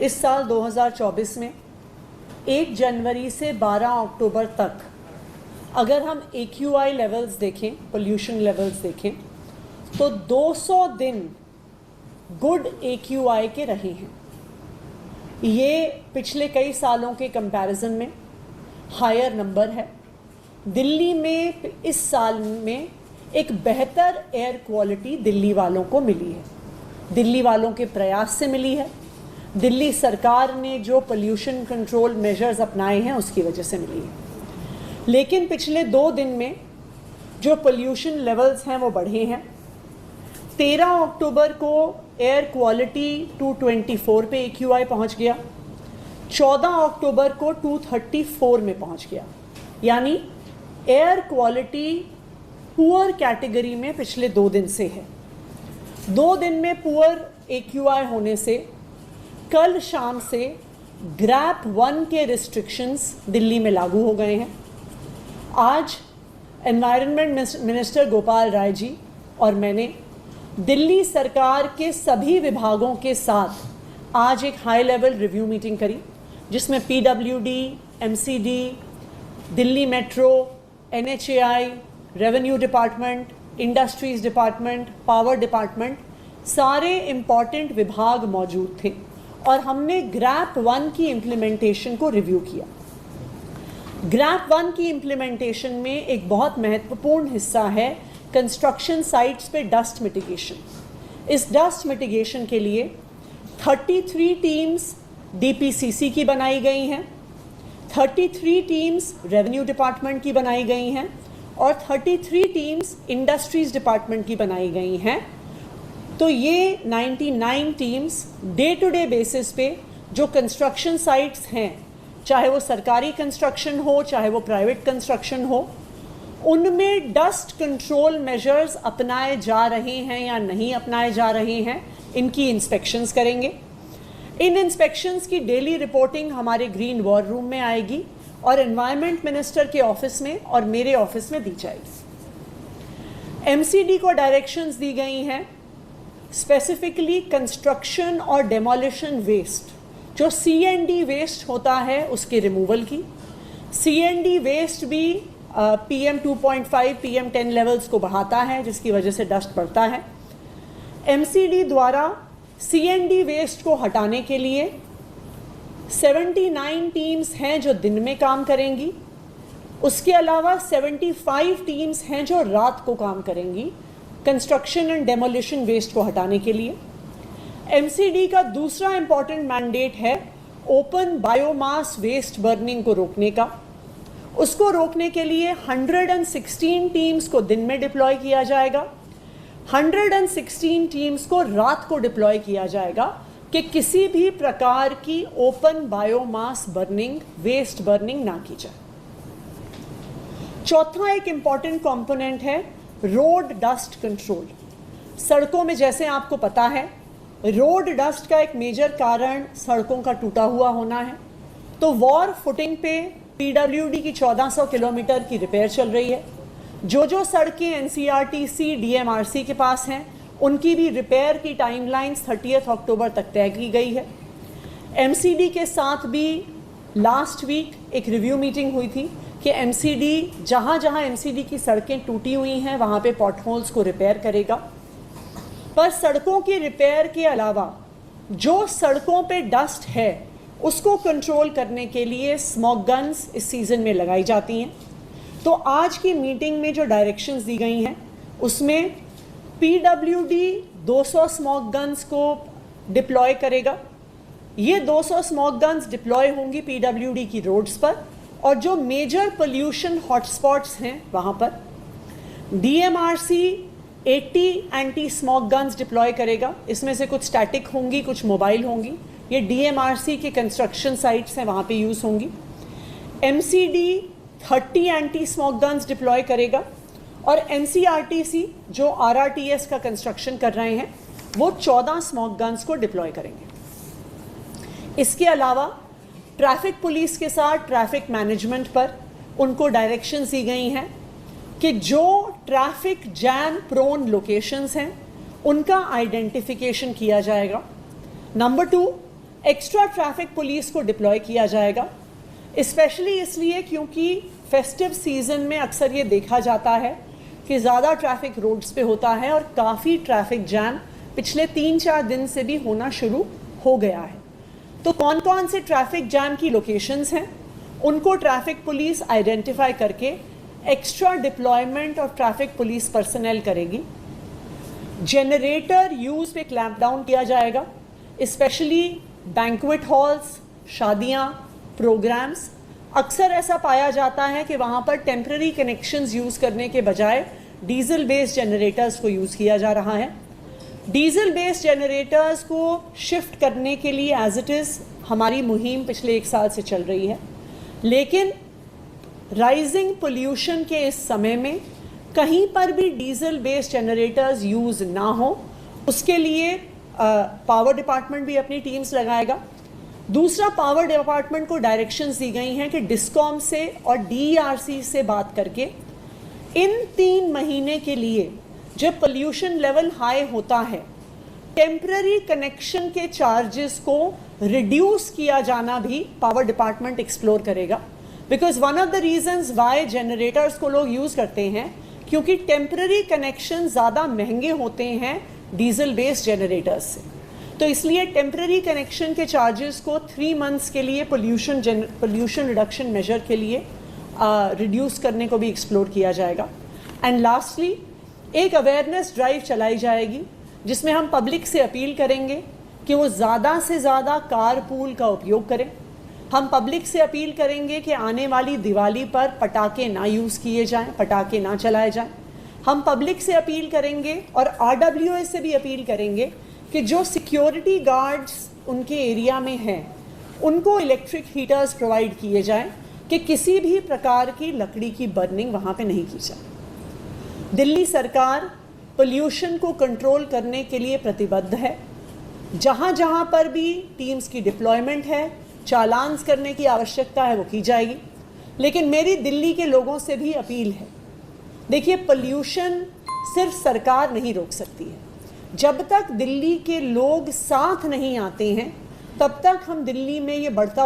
इस साल 2024 में 1 जनवरी से 12 अक्टूबर तक अगर हम AQI लेवल्स देखें, पोल्यूशन लेवल्स देखें, तो 200 दिन गुड AQI के रहे हैं। ये पिछले कई सालों के कंपैरिजन में हायर नंबर है। दिल्ली में इस साल में एक बेहतर एयर क्वालिटी दिल्ली वालों को मिली है, दिल्ली वालों के प्रयास से मिली है, दिल्ली सरकार ने जो पोल्यूशन कंट्रोल मेजर्स अपनाए हैं उसकी वजह से मिली है। लेकिन पिछले 2 दिन में जो पोल्यूशन लेवल्स हैं वो बढ़े हैं। 13 अक्टूबर को एयर क्वालिटी 224 पे AQI पहुंच गया, 14 अक्टूबर को 234 में पहुंच गया, यानी एयर क्वालिटी पुअर कैटेगरी में पिछले 2 दिन से है। 2 दिन में पुअर AQI होने से कल शाम से ग्रैप 1 के रिस्ट्रिक्शंस दिल्ली में लागू हो गए हैं। आज एनवायरनमेंट मिनिस्टर गोपाल राय जी और मैंने दिल्ली सरकार के सभी विभागों के साथ आज एक हाई लेवल रिव्यू मीटिंग करी, जिसमें PWD, MCD, Delhi metro, NHAI, revenue department, industries department, power department, सारे इम्पॉर्टेंट विभाग मौजूद थे और हमने ग्रैप 1 की इम्प्लीमेंटेशन को रिव्यू किया। ग्रैप 1 की इम्प्लीमेंटेशन में एक बहुत महत्वपूर्ण हिस्सा है कंस्ट्रक्शन साइट्स पे डस्ट मिटिगेशन। इस डस्ट मिटिगेशन के लिए 33 टीम्स DPCC की बनाई गई हैं, 33 टीम्स रेवेन्यू डिपार्टमेंट की बनाई गई हैं और 33 टीम्स इंडस्ट्रीज डिपार्टमेंट की बनाई गई हैं। तो ये 99 teams day to day basis पे जो कंस्ट्रक्शन साइट्स हैं, चाहे वो सरकारी कंस्ट्रक्शन हो चाहे वो प्राइवेट कंस्ट्रक्शन हो, उनमें डस्ट कंट्रोल मेजर्स अपनाए जा रहे हैं या नहीं अपनाए जा रहे हैं, इनकी इंस्पेक्शंस करेंगे। इन इंस्पेक्शंस की डेली रिपोर्टिंग हमारे ग्रीन वॉर रूम में आएगी और एनवायरनमेंट मिनिस्टर के ऑफिस में और मेरे ऑफिस में दी जाएगी। MCD को डायरेक्शंस दी गई हैं स्पेसिफिकली कंस्ट्रक्शन और डेमोलिशन वेस्ट, जो CND वेस्ट होता है उसके रिमूवल की। CND वेस्ट भी PM 2.5 PM 10 लेवल्स को बढ़ाता है, जिसकी वजह से डस्ट बढ़ता है। MCD द्वारा CND वेस्ट को हटाने के लिए 79 टीम्स हैं जो दिन में काम करेंगी, उसके अलावा 75 टीम्स हैं जो रात को काम करेंगी कंस्ट्रक्शन एंड डेमोलिशन वेस्ट को हटाने के लिए। MCD का दूसरा इंपॉर्टेंट मैंडेट है ओपन बायोमास वेस्ट बर्निंग को रोकने का। उसको रोकने के लिए 116 टीम्स को दिन में डिप्लॉय किया जाएगा, 116 टीम्स को रात को डिप्लॉय किया जाएगा कि किसी भी प्रकार की open biomass burning, waste burning ना की जाए। चौथा एक इंपॉर्टेंट कंपोनेंट है रोड डस्ट कंट्रोल। सड़कों में, जैसे आपको पता है, रोड डस्ट का एक मेजर कारण सड़कों का टूटा हुआ होना है। तो वॉर फुटिंग पे PWD की 1400 किलोमीटर की रिपेयर चल रही है। जो सड़कें NCRTC, DMRC के पास हैं, उनकी भी रिपेयर की टाइमलाइंस 30 अक्टूबर तक तय की गई है। MCD के साथ भी लास्ट वीक एक रिव्यू मीटिंग हुई थी कि MCD जहाँ MCD की सड़कें टूटी हुई हैं वहाँ पे पॉटहोल्स को रिपेयर करेगा। पर सड़कों की रिपेयर के अलावा जो सड़कों पे डस्ट है उसको कंट्रोल करने के लिए स्मॉग गन्स इस सीज़न में लगाई जाती हैं। तो आज की मीटिंग में जो डायरेक्शंस दी गई हैं उसमें PWD 200 स्मॉग गन्स को डिप्लॉय करेगा। ये 200 स्मॉग गन्स डिप्लॉय होंगी PWD की रोड्स पर और जो मेजर पोल्यूशन हॉटस्पॉट्स हैं वहाँ पर। DMRC 80 anti smog guns deploy करेगा। इसमें से कुछ स्टैटिक होंगी, कुछ मोबाइल होंगी। ये DMRC के कंस्ट्रक्शन साइट्स हैं, वहाँ पे यूज़ होंगी। MCD 30 anti smog guns deploy करेगा और NCRTC जो RRTS का कंस्ट्रक्शन कर रहे हैं वो 14 स्मॉग गन्स को डिप्लॉय करेंगे। इसके अलावा ट्रैफिक पुलिस के साथ ट्रैफिक मैनेजमेंट पर उनको डायरेक्शंस दी गई हैं कि जो ट्रैफिक जैम प्रोन लोकेशंस हैं उनका आइडेंटिफिकेशन किया जाएगा। नंबर 2, एक्स्ट्रा ट्रैफिक पुलिस को डिप्लॉय किया जाएगा, स्पेशली इसलिए क्योंकि फेस्टिव सीज़न में अक्सर ये देखा जाता है कि ज़्यादा ट्रैफिक रोड्स पे होता है और काफ़ी ट्रैफिक जैम पिछले 3-4 दिन से भी होना शुरू हो गया है। तो कौन कौन से ट्रैफिक जैम की लोकेशंस हैं, उनको ट्रैफिक पुलिस आइडेंटिफाई करके extra deployment of traffic police personal करेगी। जनरेटर यूज़ पे क्लैंप डाउन किया जाएगा, स्पेशली बैंक्वेट हॉल्स, शादियाँ, प्रोग्राम्स। अक्सर ऐसा पाया जाता है कि वहाँ पर टेम्पररी कनेक्शंस यूज़ करने के बजाय डीजल बेस्ड जनरेटर्स को यूज़ किया जा रहा है। डीजल बेस्ड जनरेटर्स को शिफ्ट करने के लिए एज इट इज़ हमारी मुहिम पिछले 1 साल से चल रही है, लेकिन राइजिंग पोल्यूशन के इस समय में कहीं पर भी डीजल बेस्ड जनरेटर्स यूज़ ना हो, उसके लिए पावर डिपार्टमेंट भी अपनी टीम्स लगाएगा। दूसरा, पावर डिपार्टमेंट को डायरेक्शंस दी गई हैं कि डिस्कॉम से और DERC से बात करके इन 3 महीने के लिए जब पोल्यूशन लेवल हाई होता है, टेम्पररी कनेक्शन के चार्जेस को रिड्यूस किया जाना भी पावर डिपार्टमेंट एक्सप्लोर करेगा। Because one of the reasons Y generators को लोग यूज़ करते हैं क्योंकि टेम्पररी कनेक्शन ज़्यादा महंगे होते हैं डीजल बेस्ड जनरेटर्स से। तो इसलिए टेम्पररी कनेक्शन के चार्जेस को 3 मंथ्स के लिए पोल्यूशन रिडक्शन मेजर के लिए रिड्यूस करने को भी एक्सप्लोर किया जाएगा। एंड लास्टली, एक अवेयरनेस ड्राइव चलाई जाएगी जिसमें हम पब्लिक से अपील करेंगे कि वो ज़्यादा से ज़्यादा कार पूल का उपयोग करें। हम पब्लिक से अपील करेंगे कि आने वाली दिवाली पर पटाखे ना यूज़ किए जाएं, पटाखे ना चलाए जाएं। हम पब्लिक से अपील करेंगे और RWA से भी अपील करेंगे कि जो सिक्योरिटी गार्ड्स उनके एरिया में हैं उनको इलेक्ट्रिक हीटर्स प्रोवाइड किए जाएं कि किसी भी प्रकार की लकड़ी की बर्निंग वहाँ पे नहीं की जाए। दिल्ली सरकार पोल्यूशन को कंट्रोल करने के लिए प्रतिबद्ध है। जहाँ जहाँ पर भी टीम्स की डिप्लॉयमेंट है, चालान्स करने की आवश्यकता है, वो की जाएगी। लेकिन मेरी दिल्ली के लोगों से भी अपील है, देखिए पोल्यूशन सिर्फ सरकार नहीं रोक सकती है। जब तक दिल्ली के लोग साथ नहीं आते हैं तब तक हम दिल्ली में ये बढ़ता